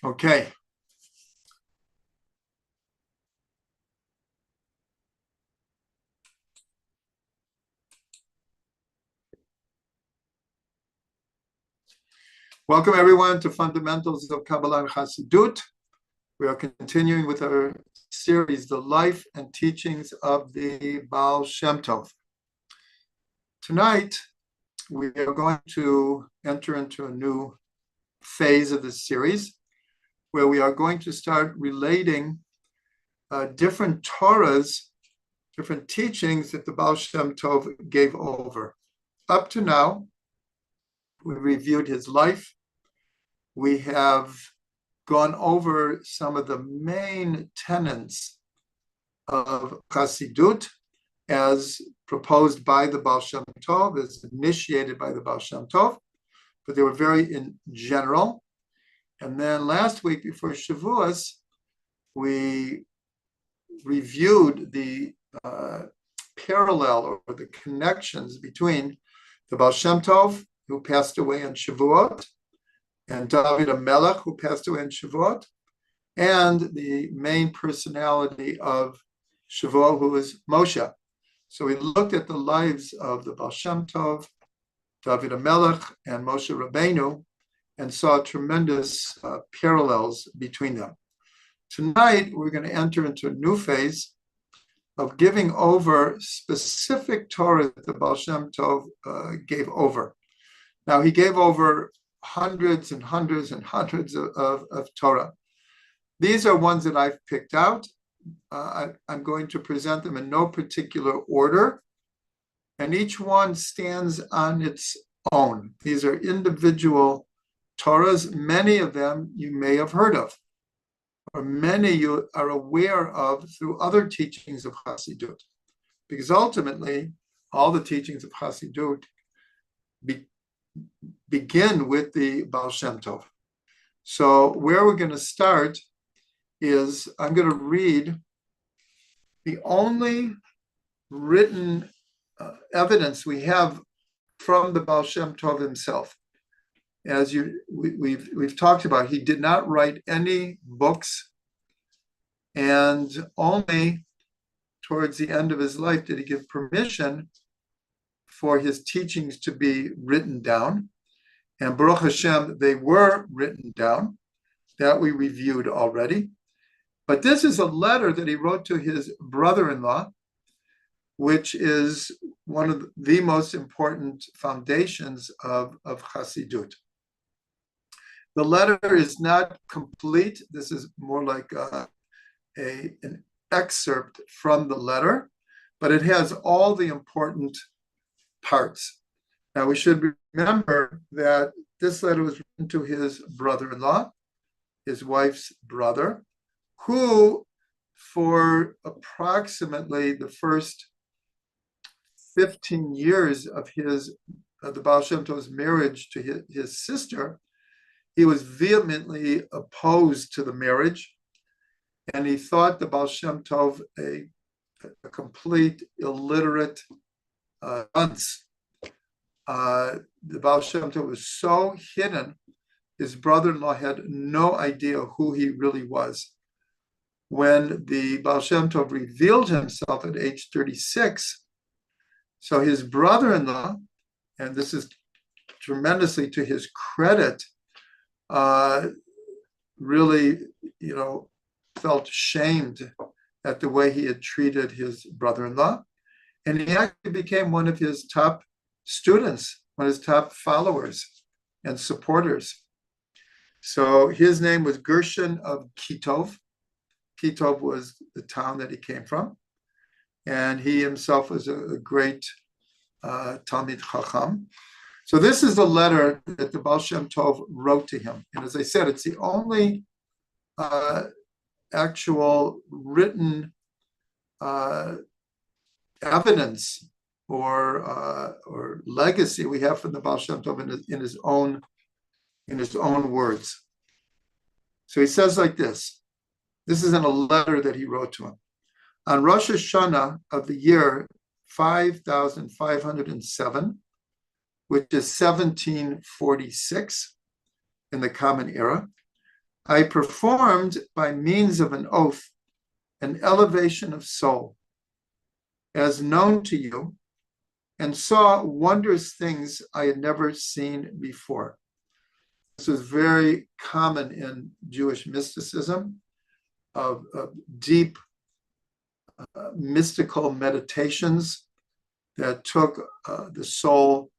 Okay. Welcome everyone to Fundamentals of Kabbalah and Chassidut. We are continuing with our series, The Life and Teachings of the Baal Shem Tov. Tonight, we are going to enter into a new phase of this series where we are going to start relating different Torahs, different teachings that the Baal Shem Tov gave over. Up to now, we reviewed his life. We have gone over some of the main tenets of Chassidut as proposed by the Baal Shem Tov, as initiated by the Baal Shem Tov, but they were very in general. And then last week before Shavuos, we reviewed the parallel or the connections between the Baal Shem Tov, who passed away on Shavuot, and David HaMelech, who passed away in Shavuot, and the main personality of Shavuot, who is Moshe. So we looked at the lives of the Baal Shem Tov, David HaMelech, and Moshe Rabbeinu, and saw tremendous parallels between them. Tonight, we're going to enter into a new phase of giving over specific Torah that the Baal Shem Tov gave over. Now, he gave over hundreds and hundreds and hundreds of Torah. These are ones that I've picked out. I'm going to present them in no particular order, and each one stands on its own. These are individual Torahs. Many of them you may have heard of, or many you are aware of through other teachings of Chassidut, because ultimately all the teachings of Chassidut begin with the Baal Shem Tov. So where we're going to start is I'm going to read the only written evidence we have from the Baal Shem Tov himself. As we've talked about, he did not write any books, and only towards the end of his life did he give permission for his teachings to be written down. And Baruch Hashem, they were written down. That we reviewed already. But this is a letter that he wrote to his brother-in-law, which is one of the most important foundations of Chassidut. The letter is not complete. This is more like an excerpt from the letter, but it has all the important parts. Now, we should remember that this letter was written to his brother-in-law, his wife's brother, who, for approximately the first 15 years of the Baal Shem Tov's marriage to his sister, he was vehemently opposed to the marriage, and he thought the Baal Shem Tov a complete illiterate dunce. The Baal Shem Tov was so hidden, his brother-in-law had no idea who he really was. When the Baal Shem Tov revealed himself at age 36, so his brother-in-law, and this is tremendously to his credit, really, felt shamed at the way he had treated his brother-in-law. And he actually became one of his top students, one of his top followers and supporters. So his name was Gershon of Kitov. Kitov was the town that he came from. And he himself was a great Talmid Chacham. So this is the letter that the Baal Shem Tov wrote to him. And as I said, it's the only actual written evidence or legacy we have from the Baal Shem Tov in his own words. So he says like this. This is in a letter that he wrote to him. On Rosh Hashanah of the year 5507, which is 1746 in the Common Era, I performed by means of an oath an elevation of soul, as known to you, and saw wondrous things I had never seen before. This was very common in Jewish mysticism, of deep mystical meditations that took the soul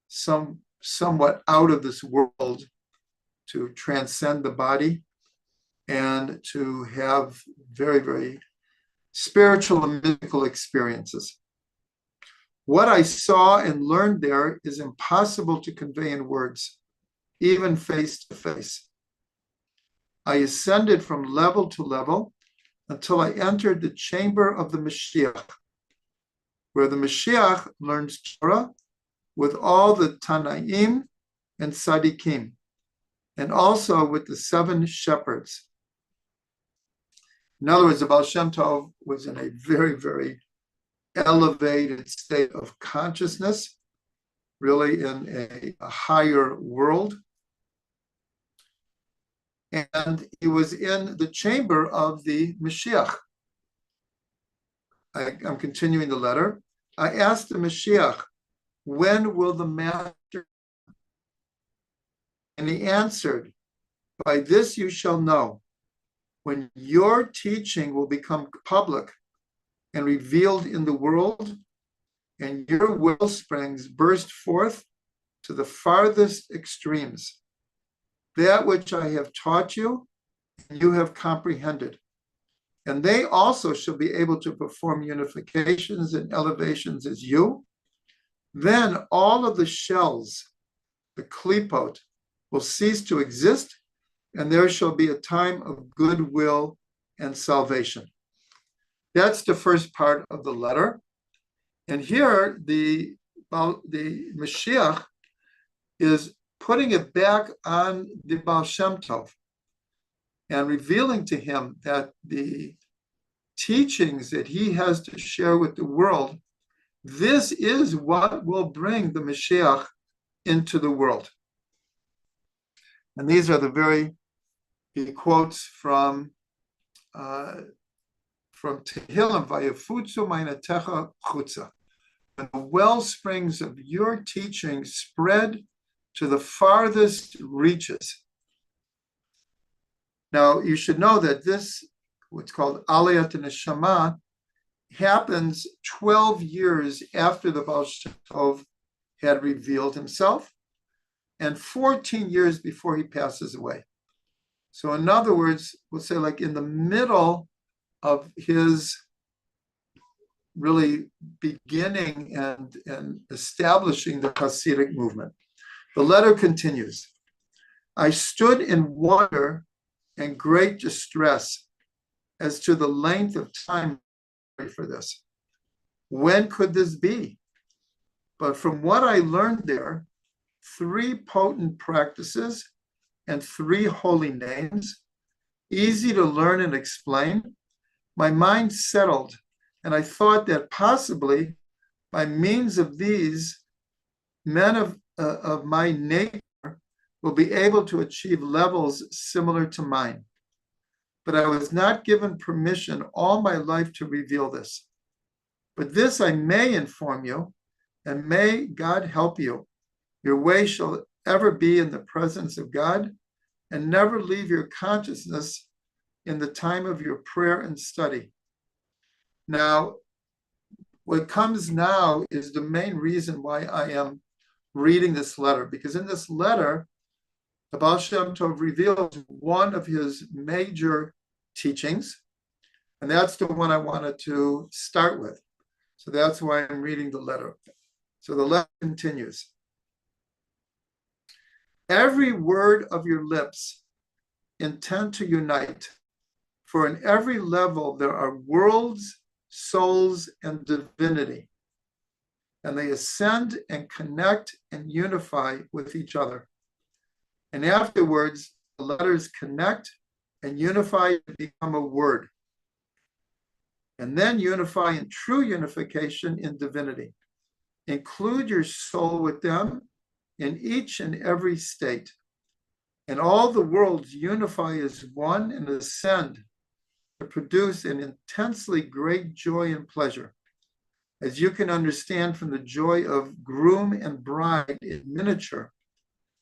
somewhat out of this world to transcend the body and to have very, very spiritual and mystical experiences. What I saw and learned there is impossible to convey in words, even face to face. I ascended from level to level until I entered the chamber of the Mashiach, where the Mashiach learns Torah with all the Tanaim and Tzadikim, and also with the 7 shepherds. In other words, the Baal Shem Tov was in a very, very elevated state of consciousness, really in a higher world. And he was in the chamber of the Mashiach. I'm continuing the letter. I asked the Mashiach, when will the master? And he answered, by this you shall know, when your teaching will become public and revealed in the world, and your well springs burst forth to the farthest extremes. That which I have taught you, you have comprehended. And they also shall be able to perform unifications and elevations as you. Then all of the shells, the klipot, will cease to exist, and there shall be a time of goodwill and salvation. That's the first part of the letter. And here the Mashiach is putting it back on the Baal Shem Tov and revealing to him that the teachings that he has to share with the world, this is what will bring the Mashiach into the world. And these are the quotes from Tehillim, Vayafutzu Meinatecha Chutza. When the well springs of your teaching spread to the farthest reaches. Now, you should know that this, what's called Aliyat Neshama, happens 12 years after the Baal Shem Tov had revealed himself, and 14 years before he passes away. So in other words, we'll say like in the middle of his really beginning and establishing the Hasidic movement. The letter continues. I stood in wonder and great distress as to the length of time for this. When could this be? But from what I learned there, 3 potent practices and 3 holy names, easy to learn and explain, my mind settled, and I thought that possibly by means of these, men of my nature will be able to achieve levels similar to mine. But I was not given permission all my life to reveal this. But this I may inform you, and may God help you. Your way shall ever be in the presence of God, and never leave your consciousness in the time of your prayer and study. Now, what comes now is the main reason why I am reading this letter, because in this letter, the Baal Shem Tov reveals one of his major teachings, and that's the one I wanted to start with. So that's why I'm reading the letter. So the letter continues. Every word of your lips intend to unite, for in every level there are worlds, souls, and divinity, and they ascend and connect and unify with each other. And afterwards, the letters connect and unify to become a word, and then unify in true unification in divinity. Include your soul with them in each and every state. and all the worlds unify as one and ascend to produce an intensely great joy and pleasure, as you can understand from the joy of groom and bride in miniature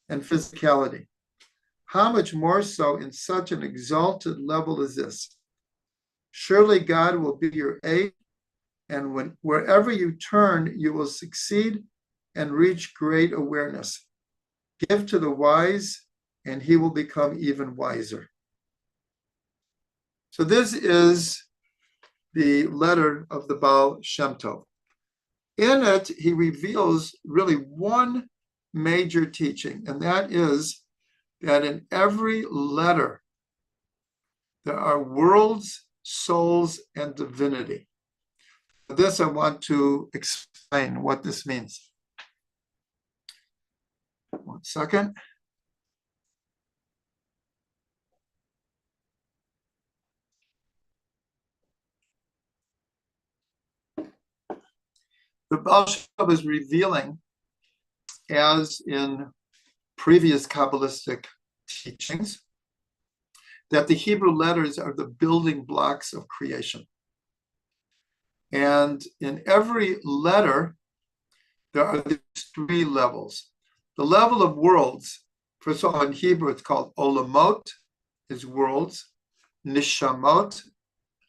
and physicality. How much more so in such an exalted level as this? Surely God will be your aid, and wherever you turn, you will succeed and reach great awareness. Give to the wise, and he will become even wiser. So this is the letter of the Baal Shem Tov. In it, he reveals really one major teaching, and that is that in every letter, there are worlds, souls, and divinity. For this, I want to explain what this means. 1 second. The Baal Shem Tov is revealing, as in previous Kabbalistic teachings, that the Hebrew letters are the building blocks of creation. And in every letter, there are these three levels. The level of worlds, first of all, in Hebrew, it's called olamot, is worlds, nishamot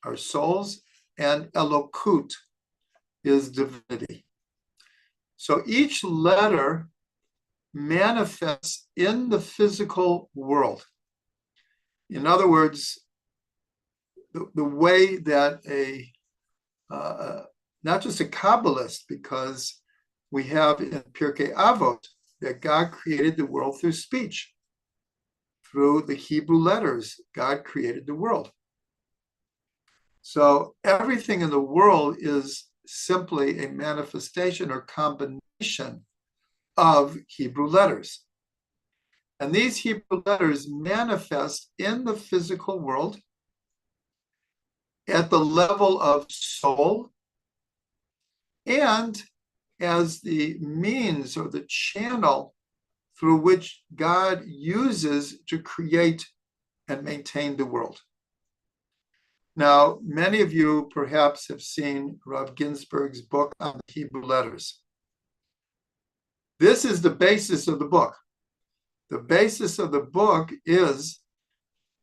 are souls, and elokut is divinity. So each letter manifests in the physical world. In other words, the way that not just a Kabbalist, because we have in Pirkei Avot that God created the world through speech. Through the Hebrew letters, God created the world. So everything in the world is simply a manifestation or combination of Hebrew letters. And these Hebrew letters manifest in the physical world at the level of soul and as the means or the channel through which God uses to create and maintain the world. Now, many of you perhaps have seen Rav Ginsburg's book on the Hebrew letters. This is the basis of the book. The basis of the book is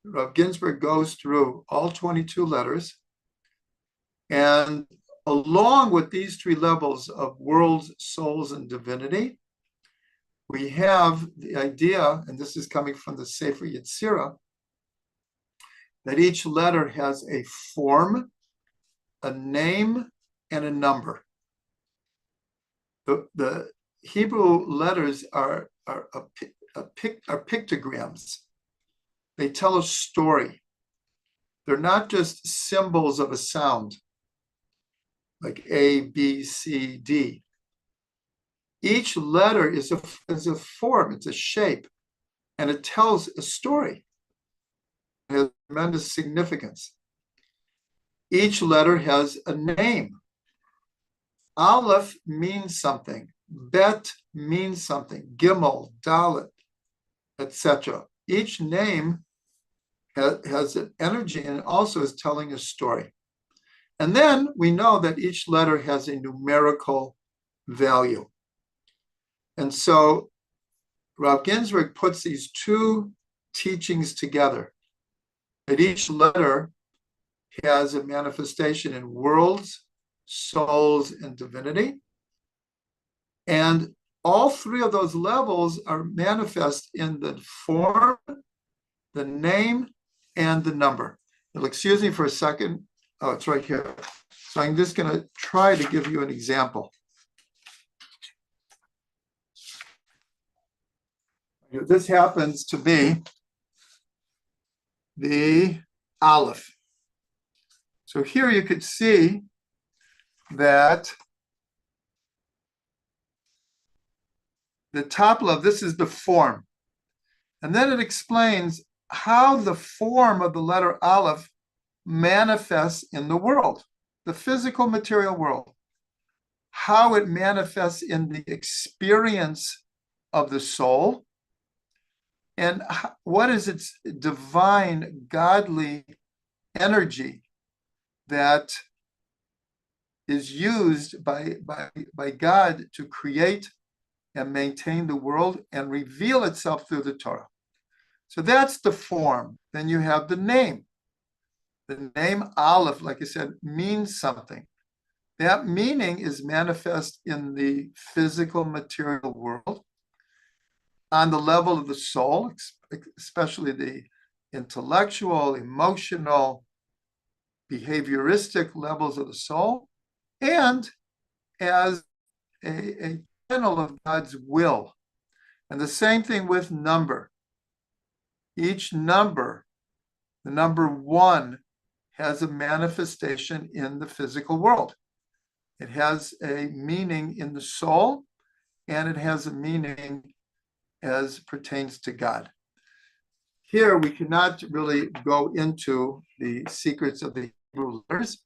Rav Ginsburg goes through all 22 letters, and along with these three levels of worlds, souls, and divinity, we have the idea, and this is coming from the Sefer Yetzirah, that each letter has a form, a name, and a number. The Hebrew letters are pictograms. They tell a story. They're not just symbols of a sound, like A, B, C, D. Each letter is a form, it's a shape, and it tells a story. It has tremendous significance. Each letter has a name. Aleph means something. Bet means something. Gimel, Dalet, etc. Each name has an energy and also is telling a story. And then we know that each letter has a numerical value. And so Rav Ginsburg puts these two teachings together, that each letter has a manifestation in worlds, souls, and divinity. And all three of those levels are manifest in the form, the name, and the number. You'll excuse me for a second. Oh, it's right here. So I'm just going to try to give you an example. This happens to be the Aleph. So here you could see that the top level, this is the form. And then it explains how the form of the letter Aleph manifests in the world, the physical material world, how it manifests in the experience of the soul, And what is its divine, godly energy that is used by God to create and maintain the world and reveal itself through the Torah. So that's the form. Then you have the name. The name Aleph, like I said, means something. That meaning is manifest in the physical material world on the level of the soul, especially the intellectual, emotional, behavioristic levels of the soul, and as a channel of God's will. And the same thing with number. Each number, the number one, has a manifestation in the physical world. It has a meaning in the soul, and it has a meaning as pertains to God. Here, we cannot really go into the secrets of the Hebrew letters,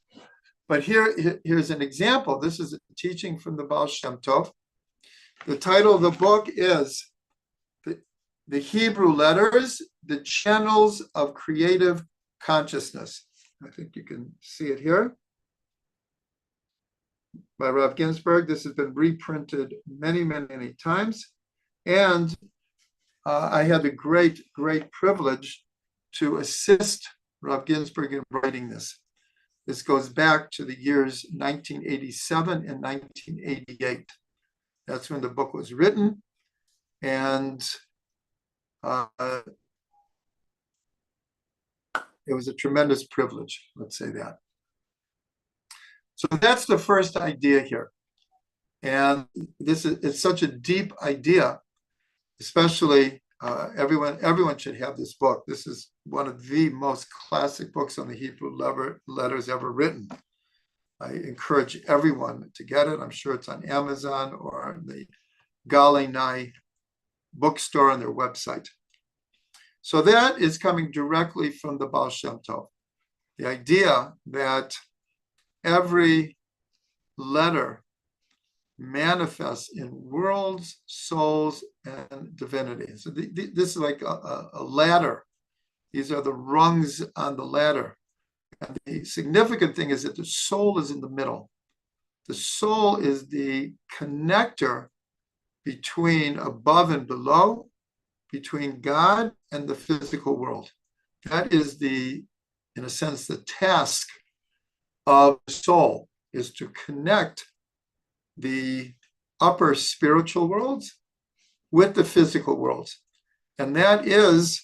but here's an example. This is a teaching from the Baal Shem Tov. The title of the book is The Hebrew Letters, the Channels of Creative Consciousness. I think you can see it here. By Rav Ginsburg. This has been reprinted many, many, many times. And I had the great, great privilege to assist Rav Ginsburg in writing this. This goes back to the years 1987 and 1988. That's when the book was written. And it was a tremendous privilege, let's say that. So that's the first idea here. And it's such a deep idea, especially everyone should have this book. This is one of the most classic books on the Hebrew letters ever written. I encourage everyone to get it. I'm sure it's on Amazon or the Galei Nai bookstore on their website. So that is coming directly from the Baal Shem Tov. The idea that every letter manifests in worlds, souls, and divinity. So this is like a ladder. These are the rungs on the ladder. And the significant thing is that the soul is in the middle. The soul is the connector between above and below, between God and the physical world. That is in a sense, the task of the soul, is to connect the upper spiritual worlds with the physical worlds. And that is,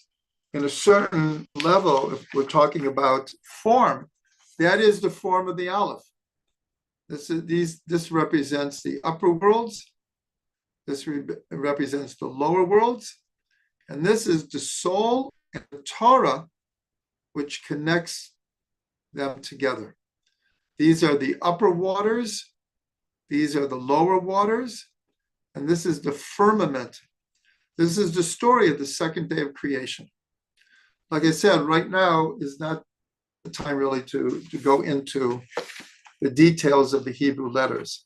in a certain level, if we're talking about form, that is the form of the Aleph. This represents the upper worlds. This represents the lower worlds. And this is the soul and the Torah, which connects them together. These are the upper waters. These are the lower waters. And this is the firmament. This is the story of the second day of creation. Like I said, right now is not the time really to go into the details of the Hebrew letters.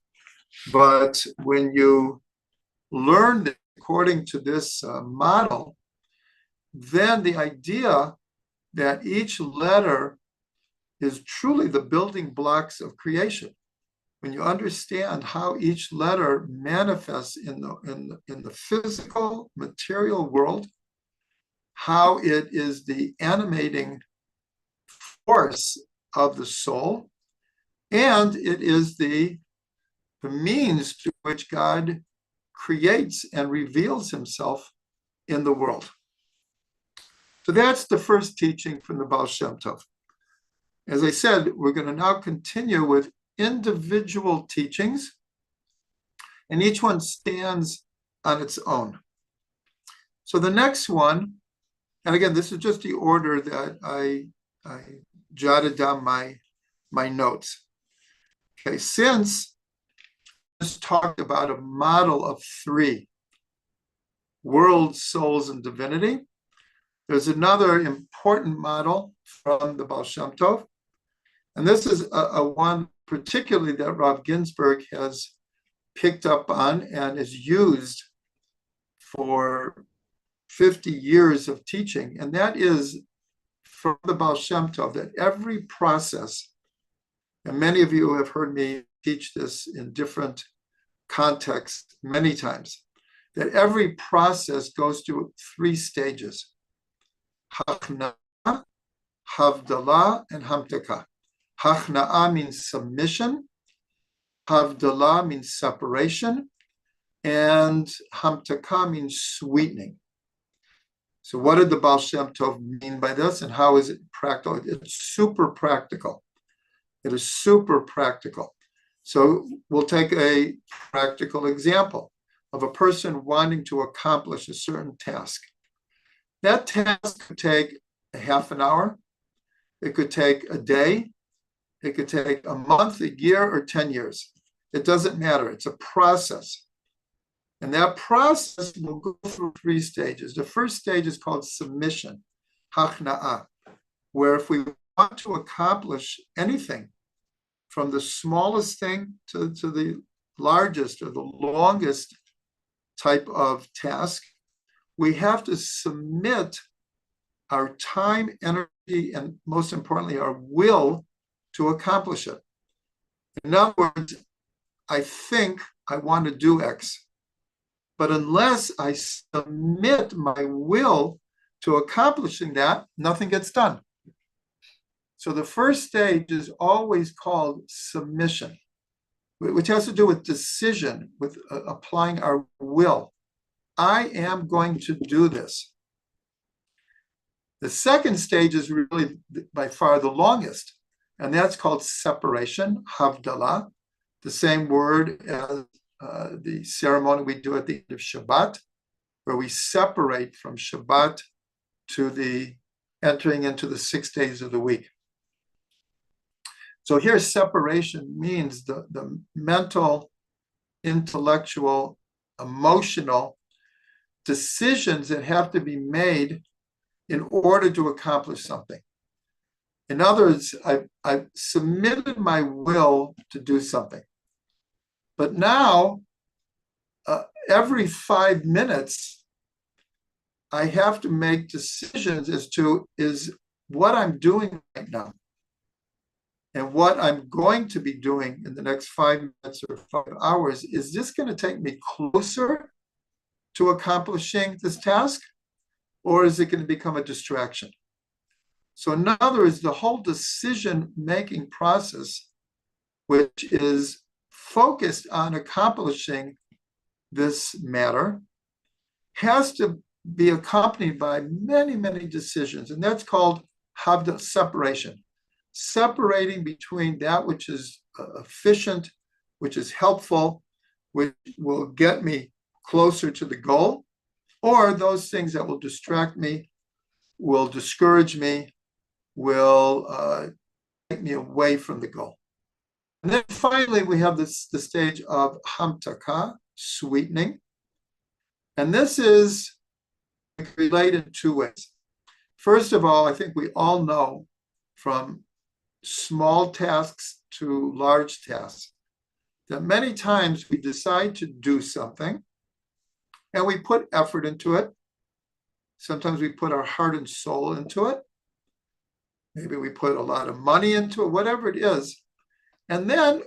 But when you learn it according to this model, then the idea that each letter is truly the building blocks of creation. When you understand how each letter manifests in the physical material world, how it is the animating force of the soul, and it is the means to which God creates and reveals himself in the world. So that's the first teaching from the Baal Shem Tov. As I said, we're going to now continue with individual teachings, and each one stands on its own. So the next one, and again, this is just the order that I jotted down my notes. Okay, since this talked about a model of three, world, souls, and divinity, there's another important model from the Baal Shem Tov, and this is a one particularly that Rav Ginsburg has picked up on and is used for 50 years of teaching, and that is from the Baal Shem Tov, that every process, and many of you have heard me teach this in different contexts many times, that every process goes through 3 stages: Hachna, Havdalah, and Hamtaka. Hachna'ah means submission, Havdalah means separation, and Hamtaka means sweetening. So what did the Baal Shem Tov mean by this, and how is it practical? It's super practical. It is super practical. So we'll take a practical example of a person wanting to accomplish a certain task. That task could take a half an hour. It could take a day. It could take a month, a year, or 10 years. It doesn't matter. It's a process. And that process will go through 3 stages. The first stage is called submission, hachna'ah, where if we want to accomplish anything, from the smallest thing to the largest or the longest type of task, we have to submit our time, energy, and most importantly, our will to accomplish it. In other words, I think I want to do X, but unless I submit my will to accomplishing that, nothing gets done. So the first stage is always called submission, which has to do with decision, with applying our will. I am going to do this. The second stage is really by far the longest, and that's called separation, havdalah, the same word as the ceremony we do at the end of Shabbat, where we separate from Shabbat to the entering into the 6 days of the week. So here, separation means the mental, intellectual, emotional decisions that have to be made in order to accomplish something. In other words, I've submitted my will to do something. But now, every 5 minutes, I have to make decisions as to, is what I'm doing right now and what I'm going to be doing in the next 5 minutes or 5 hours, is this going to take me closer to accomplishing this task, or is it going to become a distraction? So in other words, the whole decision-making process, which is focused on accomplishing this matter, has to be accompanied by many, many decisions, and that's called separation. Separating between that which is efficient, which is helpful, which will get me closer to the goal, or those things that will distract me, will discourage me, will take me away from the goal. And then finally, we have the stage of hamtaka, sweetening. And this is related in 2 ways. First of all, I think we all know from small tasks to large tasks that many times we decide to do something and we put effort into it. Sometimes we put our heart and soul into it. Maybe we put a lot of money into it, whatever it is. And then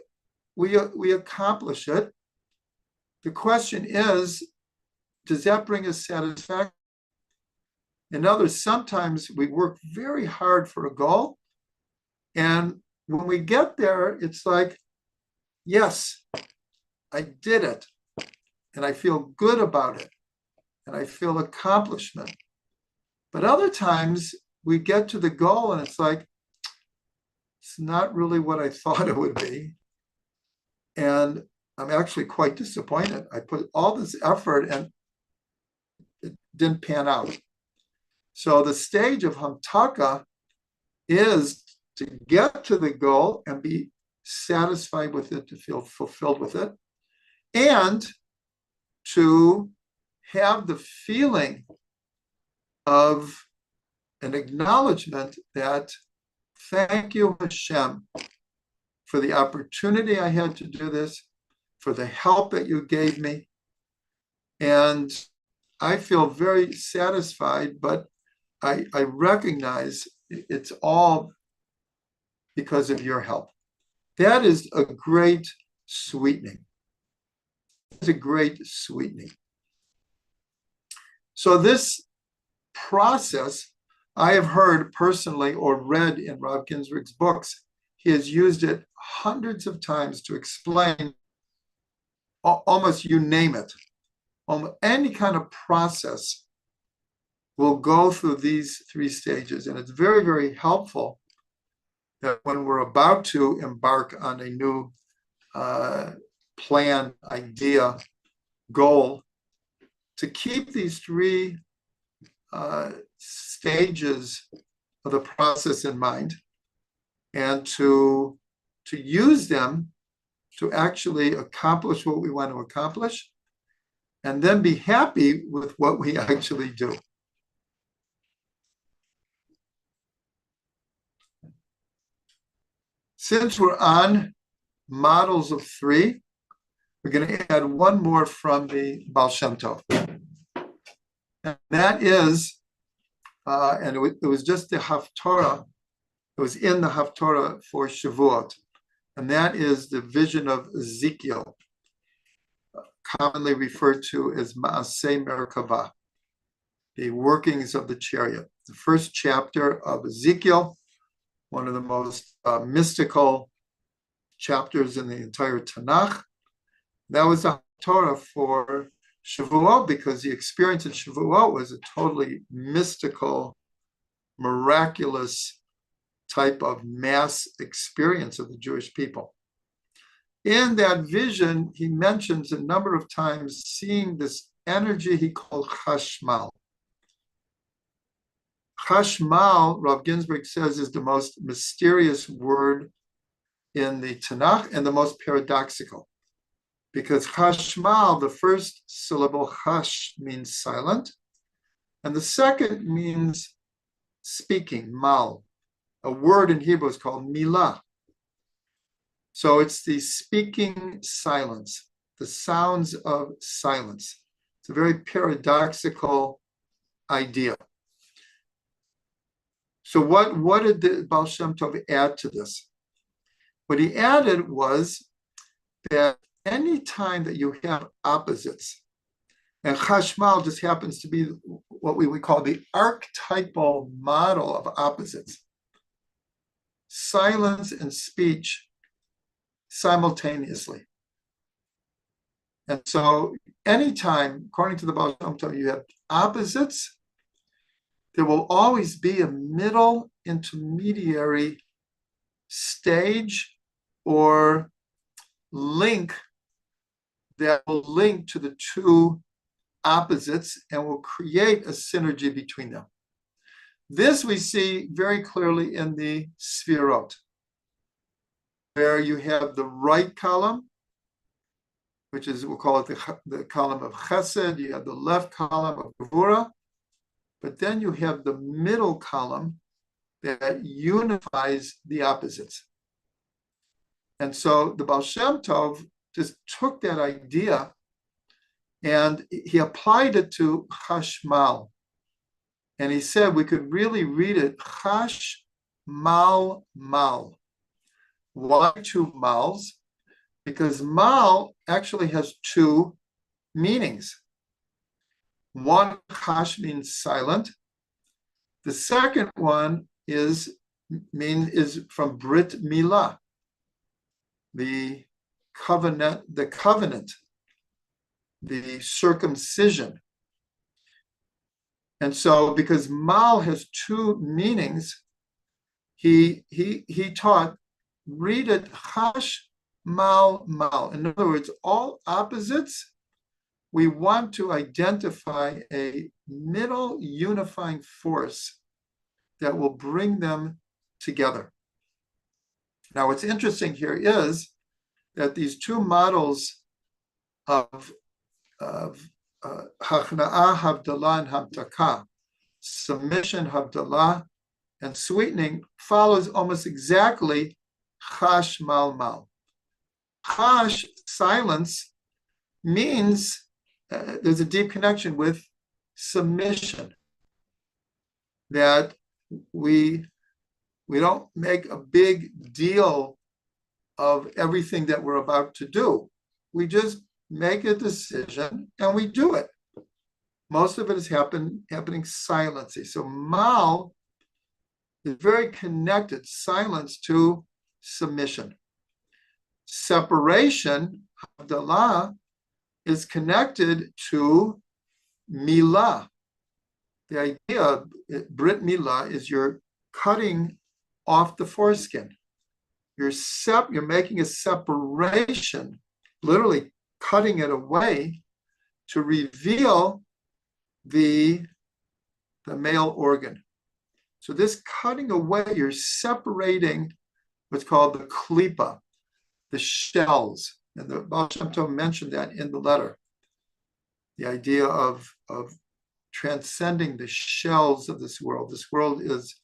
we accomplish it. The question is, does that bring us satisfaction? In other words, sometimes we work very hard for a goal, and when we get there, it's like, yes, I did it, and I feel good about it, and I feel accomplishment. But other times, we get to the goal, and it's like, it's not really what I thought it would be, and I'm actually quite disappointed. I put all this effort, and it didn't pan out. So the stage of hamtaka is to get to the goal and be satisfied with it, to feel fulfilled with it, and to have the feeling of an acknowledgement that, thank you, Shem, for the opportunity I had to do this, for the help that you gave me, and I feel very satisfied, but I recognize it's all because of your help. That is a great sweetening. It's a great sweetening. So this process, I have heard personally or read in Rob Ginsburg's books, he has used it hundreds of times to explain almost you name it. Any kind of process will go through these three stages. And it's very, very helpful that when we're about to embark on a new plan, idea, goal, to keep these three stages of the process in mind and to use them to actually accomplish what we want to accomplish and then be happy with what we actually do. Since we're on models of three, we're going to add one more from the Baal Shem Tov. And that is, and it was just the Haftorah, it was in the Haftorah for Shavuot, and that is the vision of Ezekiel, commonly referred to as Maaseh Merkavah, the workings of the chariot. The first chapter of Ezekiel, one of the most mystical chapters in the entire Tanakh. That was the Torah for Shavuot, because the experience in Shavuot was a totally mystical, miraculous type of mass experience of the Jewish people. In that vision, he mentions a number of times seeing this energy he called Chashmal. Chashmal, Rav Ginsburg says, is the most mysterious word in the Tanakh and the most paradoxical. Because Chashmal, the first syllable, Chash, means silent, and the second means speaking, mal. A word in Hebrew is called milah. So it's the speaking silence, the sounds of silence. It's a very paradoxical idea. So what did the Baal Shem Tov add to this? What he added was that any time that you have opposites, and Chashmal just happens to be what we would call the archetypal model of opposites, silence and speech simultaneously. And so anytime, according to the Baal Shem Tov, you have opposites, there will always be a middle intermediary stage or link that will link to the two opposites and will create a synergy between them. This we see very clearly in the Sfirot, where you have the right column, which is, we'll call it the column of Chesed, you have the left column of Gevurah, but then you have the middle column that unifies the opposites. And so the Baal Shem Tov just took that idea and he applied it to Chashmal. And he said we could really read it Chash Mal Mal. Why two mals? Because mal actually has two meanings. One, Chash, means silent. The second one is from Brit Milah, the covenant, the circumcision. And so, because mal has two meanings, he taught, read it Chash Mal Mal. In other words, all opposites, we want to identify a middle unifying force that will bring them together. Now, what's interesting here is that these two models of Hachna'ah, Havdalah, and Hamtakah, submission, Havdalah, and sweetening, follows almost exactly Chash Mal Mal. Chash, silence, means there's a deep connection with submission, that we don't make a big deal of everything that we're about to do. We just make a decision and we do it. Most of it is happening silently. So Mal is very connected, silence to submission. Separation, Havdalah, is connected to Milah. The idea of Brit Milah is you're cutting off the foreskin. You're making a separation, literally cutting it away to reveal the male organ. So this cutting away, you're separating what's called the klipa, the shells. And the Baal Shem Tov mentioned that in the letter. The idea of transcending the shells of this world. This world is,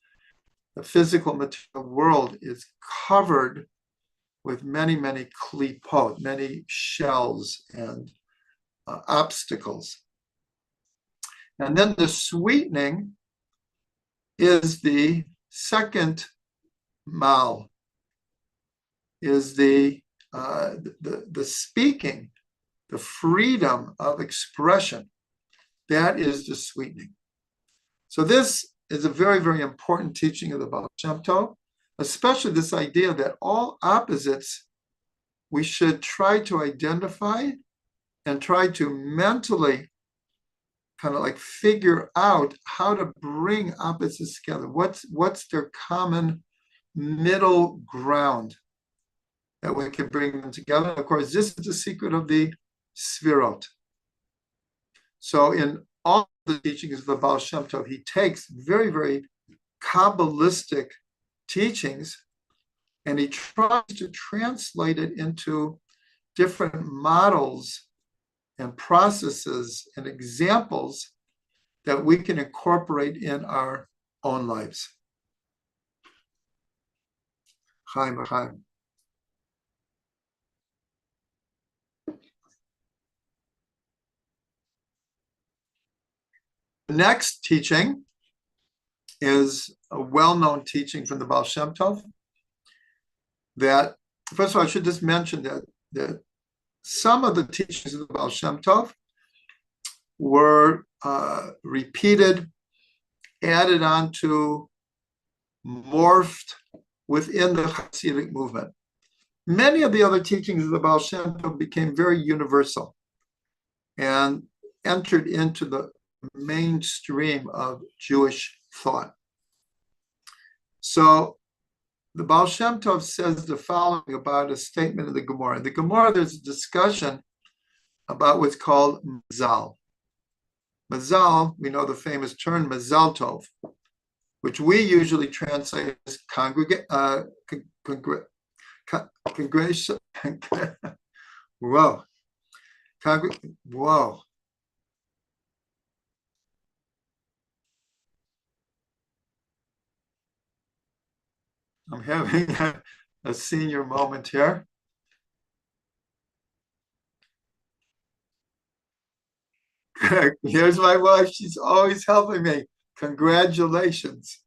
the physical material world is covered with many, many klipot, many shells and obstacles. And then the sweetening is the second mal, is the speaking, the freedom of expression. That is the sweetening. So this is a very, very important teaching of the Baal Shem Tov, especially this idea that all opposites we should try to identify and try to mentally kind of like figure out how to bring opposites together. What's their common middle ground that we can bring them together? Of course, this is the secret of the Sfirot. So in all the teachings of the Baal Shem Tov, he takes very, very Kabbalistic teachings and he tries to translate it into different models and processes and examples that we can incorporate in our own lives. Chaim, Chaim. The next teaching is a well-known teaching from the Baal Shem Tov that, first of all, I should just mention that some of the teachings of the Baal Shem Tov were repeated, added on to, morphed within the Hasidic movement. Many of the other teachings of the Baal Shem Tov became very universal and entered into the mainstream of Jewish thought. So the Baal Shem Tov says the following about a statement in the Gemara. In the Gemara, there's a discussion about what's called mazal. Mazal, we know the famous term mazal tov, which we usually translate as congregation. Whoa. Whoa. I'm having a senior moment here. Here's my wife. She's always helping me. Congratulations.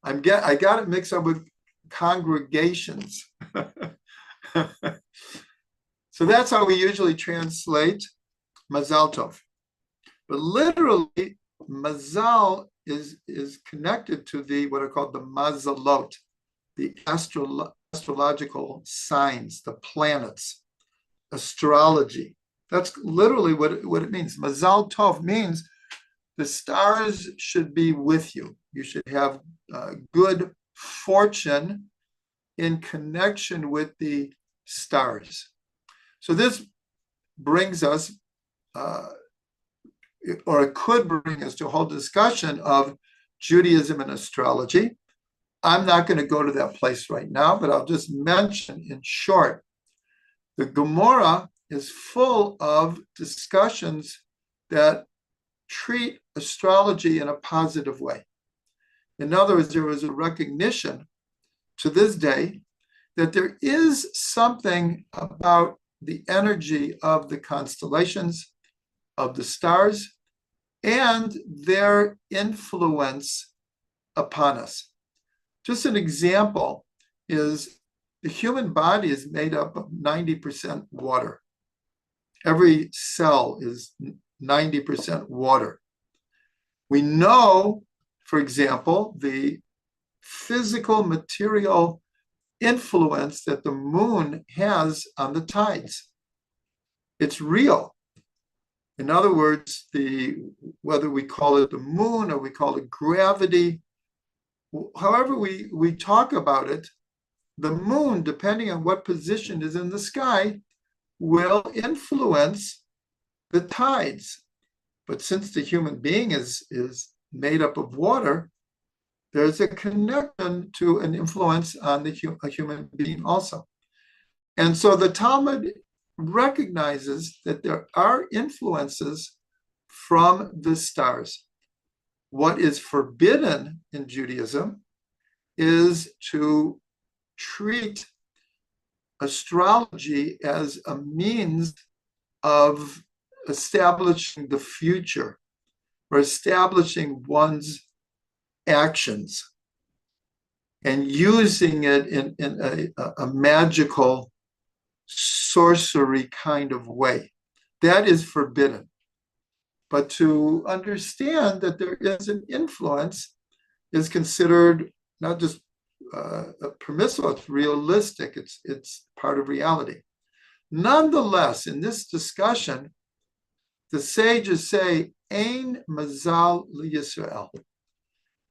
I got it mixed up with congregations. So that's how we usually translate mazal tov. But literally, mazal is connected to the what are called the mazalot, the astrological signs, the planets, astrology. That's literally what it means. Mazal tov means the stars should be with you. You should have good fortune in connection with the stars. So this brings us, or it could bring us to a whole discussion of Judaism and astrology. I'm not going to go to that place right now, but I'll just mention in short, the Gemara is full of discussions that treat astrology in a positive way. In other words, there is a recognition to this day that there is something about the energy of the constellations, of the stars, and their influence upon us. Just an example is the human body is made up of 90% water. Every cell is 90% water. We know, for example, the physical material influence that the moon has on the tides. It's real. In other words, whether we call it the moon or we call it gravity, however we talk about it, the moon, depending on what position is in the sky, will influence the tides. But since the human being is made up of water, there's a connection to an influence on a human being also. And so the Talmud recognizes that there are influences from the stars. What is forbidden in Judaism is to treat astrology as a means of establishing the future or establishing one's actions and using it in a magical sorcery kind of way. That is forbidden. But to understand that there is an influence is considered not just permissible, it's realistic, it's part of reality. Nonetheless, in this discussion, the sages say, Ein mazal liyisrael.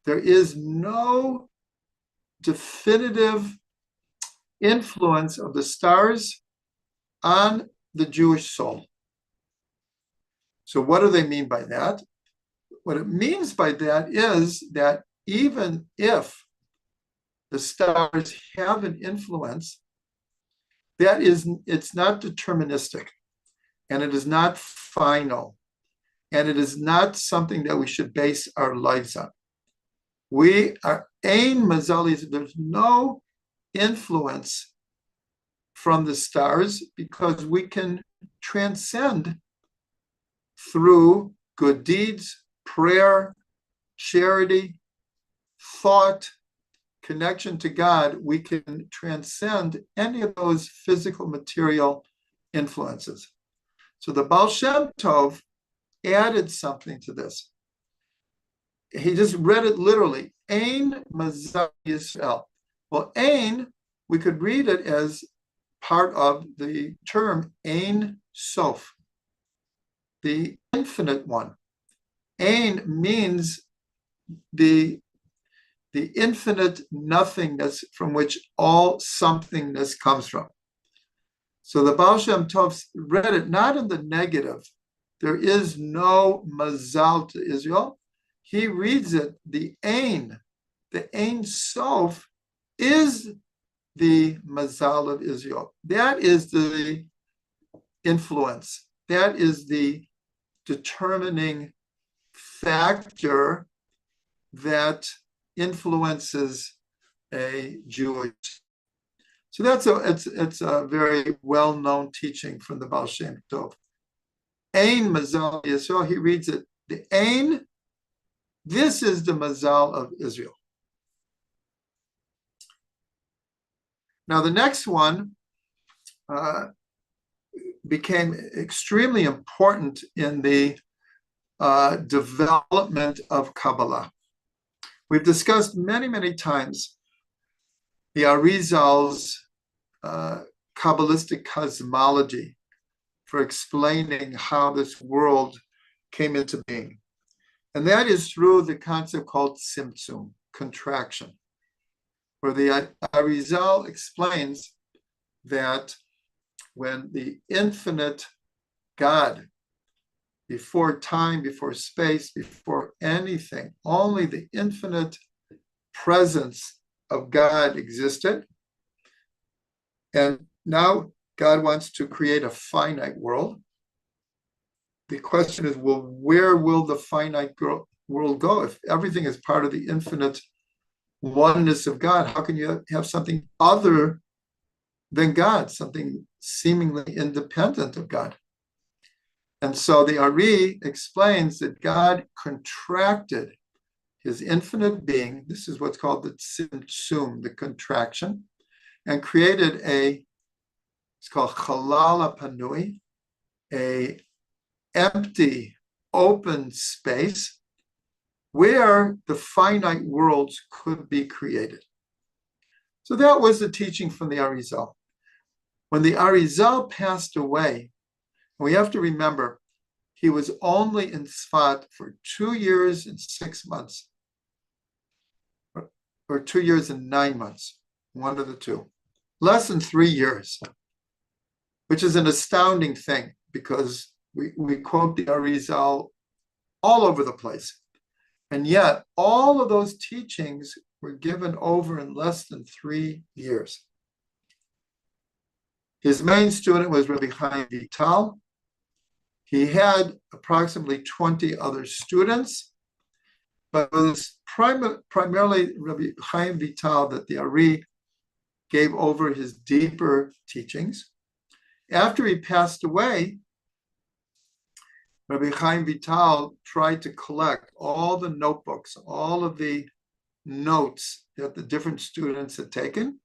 There is no definitive influence of the stars on the Jewish soul. So what do they mean by that? What it means by that is that even if the stars have an influence, it's not deterministic, and it is not final, and it is not something that we should base our lives on. We are ein mazalis. There's no influence from the stars because we can transcend through good deeds, prayer, charity, thought, connection to God. We can transcend any of those physical material influences. So the Baal Shem Tov added something to this. He just read it literally. Ein mazal Yisrael. Well, ein, we could read it as part of the term Ein Sof, the infinite one. Ein means the infinite nothingness from which all somethingness comes from. So the Baal Shem Tov read it not in the negative. There is no mazal to Israel. He reads it, the Ein Sof is the mazal of Israel. That is the influence. That is the determining factor that influences a Jewish. So it's a very well-known teaching from the Baal Shem Tov. Ein mazal Yisrael, he reads it, the Ein, this is the mazal of Israel. Now the next one became extremely important in the development of Kabbalah. We've discussed many times the Arizal's Kabbalistic cosmology for explaining how this world came into being. And that is through the concept called Tzimtzum, contraction, where the Arizal explains that when the infinite God, before time, before space, before anything, only the infinite presence of God existed. And now God wants to create a finite world. The question is, well, where will the finite world go? If everything is part of the infinite oneness of God, how can you have something other than God, something seemingly independent of God? And so the Ari explains that God contracted his infinite being. This is what's called the tzimtzum, the contraction, and created it's called chalal panui, a empty, open space where the finite worlds could be created. So that was the teaching from the Arizal. When the Arizal passed away, we have to remember, he was only in Sfat for 2 years and 6 months, or 2 years and 9 months, one of the two, less than 3 years, which is an astounding thing because we quote the Arizal all over the place. And yet all of those teachings were given over in less than 3 years. His main student was Rabbi Chaim Vital. He had approximately 20 other students, but it was primarily Rabbi Chaim Vital that the Ari gave over his deeper teachings. After he passed away, Rabbi Chaim Vital tried to collect all the notebooks, all of the notes that the different students had taken,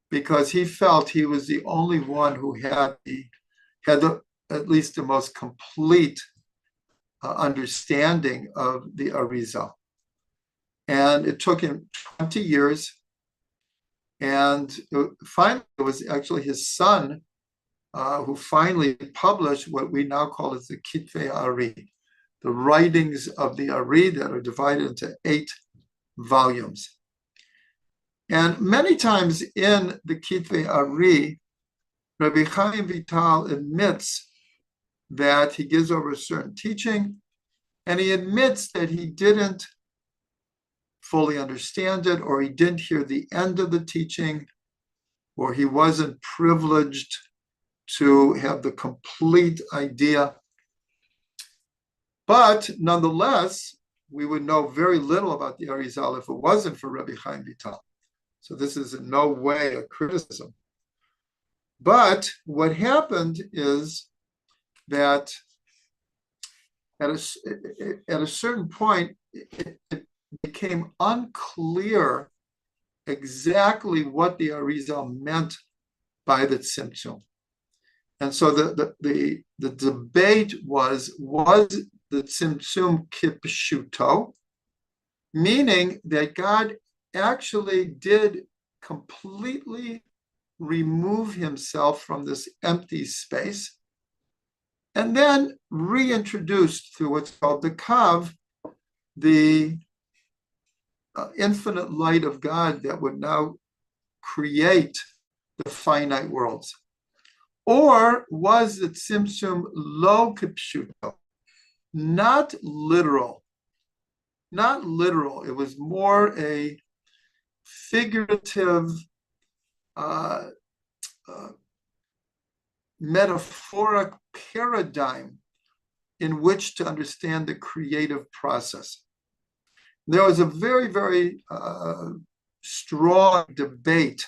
because he felt he was the only one who had at least the most complete understanding of the Arizal. And it took him 20 years. And finally, it was actually his son who finally published what we now call as the Kitvei Ari, the writings of the Ari that are divided into 8 volumes. And many times in the Kitvei Ari, Rabbi Chaim Vital admits that he gives over a certain teaching, and he admits that he didn't fully understand it, or he didn't hear the end of the teaching, or he wasn't privileged to have the complete idea. But nonetheless, we would know very little about the Arizal if it wasn't for Rabbi Chaim Vital. So this is in no way a criticism. But what happened is that at a certain point, it became unclear exactly what the Arizal meant by the tzimtzum. And so the debate was the tzimtzum kipshuto, meaning that God actually did completely remove himself from this empty space, and then reintroduced through what's called the kav, the infinite light of God that would now create the finite worlds. Or was the tzimtzum lo kipshuto, not literal? Not literal. It was more a figurative, metaphoric paradigm in which to understand the creative process. There was a very, very strong debate,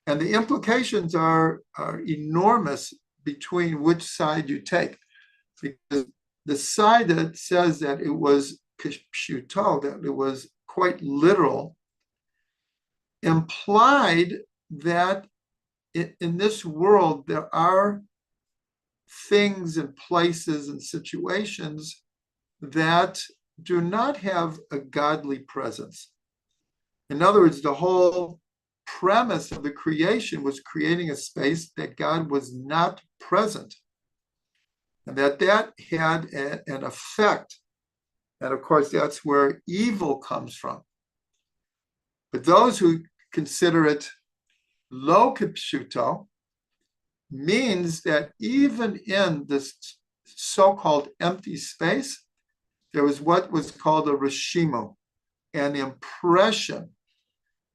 and the implications are enormous between which side you take. Because the side that says that it was kipshuto, that it was quite literal, implied that in this world there are things and places and situations that do not have a godly presence. In other words, the whole premise of the creation was creating a space that God was not present, and that had an effect. And of course, that's where evil comes from. But those who consider it lo kipshuto means that even in this so-called empty space, there was what was called a reshimu, an impression,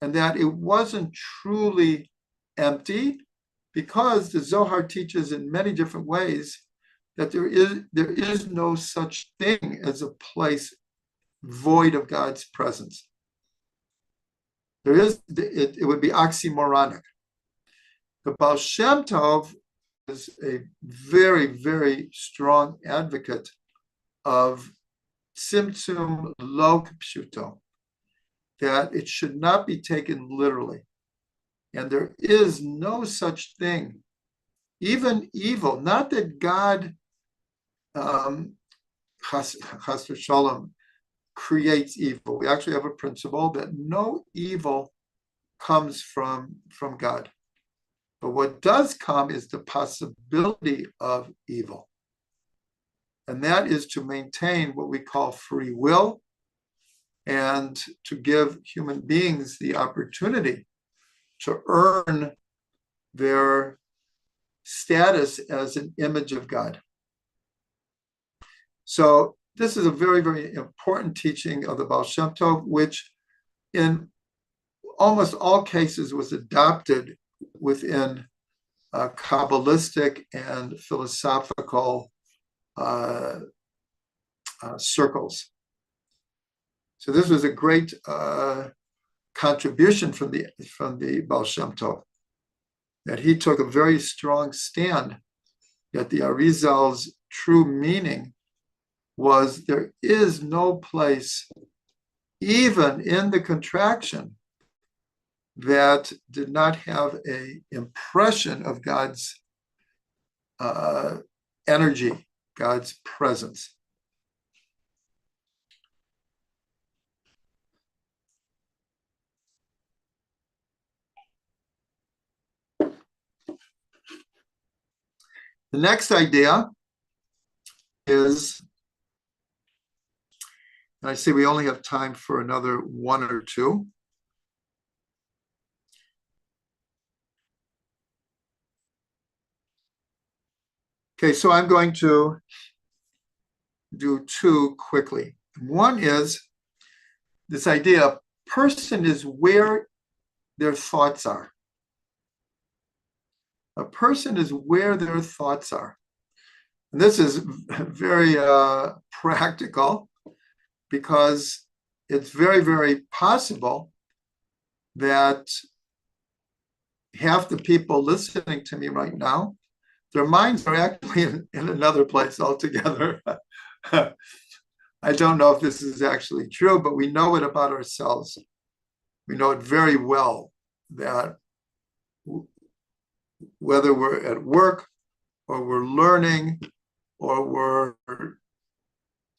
and that it wasn't truly empty, because the Zohar teaches in many different ways that there is no such thing as a place void of God's presence. It would be oxymoronic. The Baal Shem Tov is a very, very strong advocate of Tzimtzum lo k'pshuto, that it should not be taken literally. And there is no such thing, even evil, not that God, chas v'shalom, creates evil. We actually have a principle that no evil comes from God. But what does come is the possibility of evil. And that is to maintain what we call free will and to give human beings the opportunity to earn their status as an image of God. So this is a very, very important teaching of the Baal Shem Tov, which in almost all cases was adopted within Kabbalistic and philosophical circles. So this was a great contribution from the Baal Shem Tov, that he took a very strong stand that the Arizal's true meaning was there is no place, even in the contraction, that did not have an impression of God's energy, God's presence. The next idea is, and I say we only have time for another one or two. Okay, so I'm going to do two quickly. One is this idea, person is where their thoughts are. A person is where their thoughts are. And this is very practical, because it's very, very possible that half the people listening to me right now, their minds are actually in another place altogether. I don't know if this is actually true, but we know it about ourselves. We know it very well that whether we're at work or we're learning or we're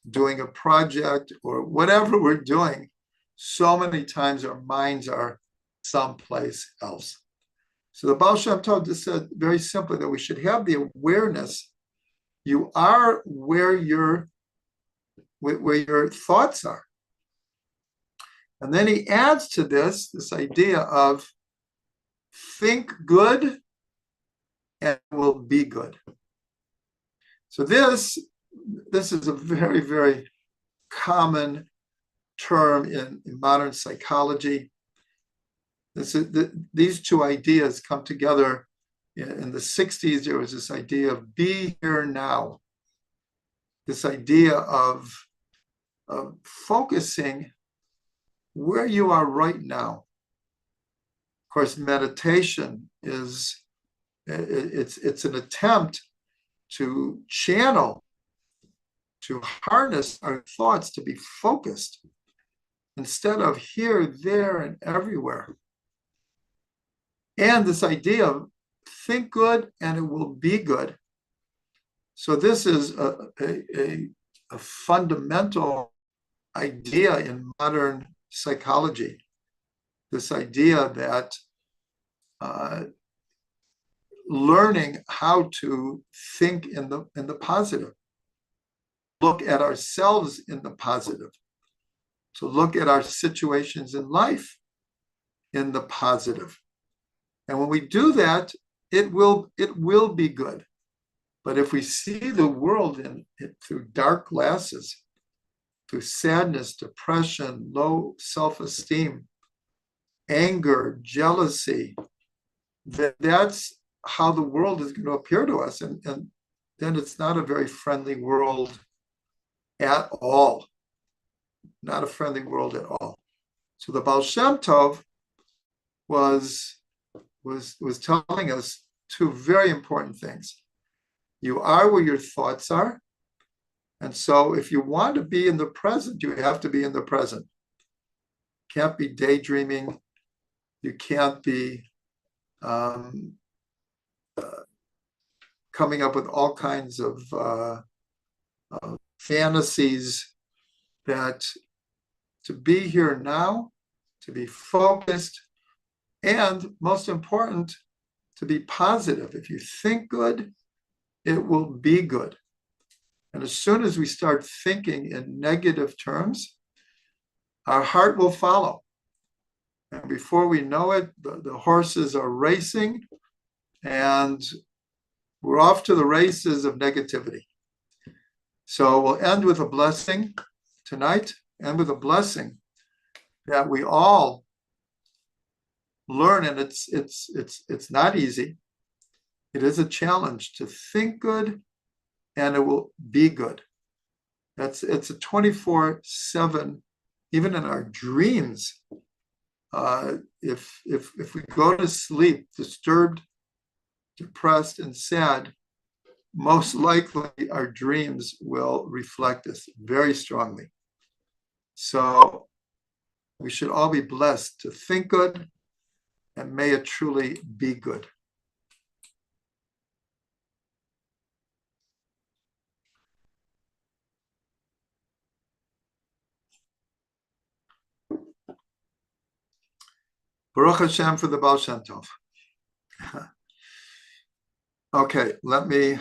doing a project or whatever we're doing, so many times our minds are someplace else. So the Baal Shem Tov just said very simply that we should have the awareness you are where your thoughts are. And then he adds to this idea of think good and it will be good. So this is a very, very common term in modern psychology. These two ideas come together in the 60s. There was this idea of be here now, this idea of focusing where you are right now. Of course, meditation is it's an attempt to channel, to harness our thoughts to be focused instead of here, there, and everywhere. And this idea of think good and it will be good. So this is a fundamental idea in modern psychology. This idea that learning how to think in the positive, look at ourselves in the positive, to look at our situations in life in the positive. And when we do that, it will be good. But if we see the world through dark glasses, through sadness, depression, low self-esteem, anger, jealousy, that's how the world is going to appear to us. And then it's not a very friendly world at all. Not a friendly world at all. So the Baal Shem Tov was telling us two very important things. You are where your thoughts are. And so if you want to be in the present, you have to be in the present. Can't be daydreaming. You can't be coming up with all kinds of fantasies. That to be here now, to be focused, and most important, to be positive. If you think good, it will be good. And as soon as we start thinking in negative terms, our heart will follow. And before we know it, the horses are racing, and we're off to the races of negativity. So we'll end with a blessing tonight, end with a blessing that we all learn, and it's not easy. It is a challenge to think good, and it will be good. It's a 24/7, even in our dreams. If we go to sleep disturbed, depressed, and sad, most likely our dreams will reflect this very strongly. So we should all be blessed to think good, and may it truly be good. Baruch Hashem for the Baal Shem Tov. Okay, let me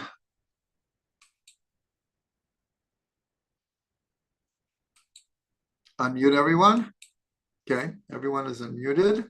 unmute everyone. Okay, everyone is unmuted.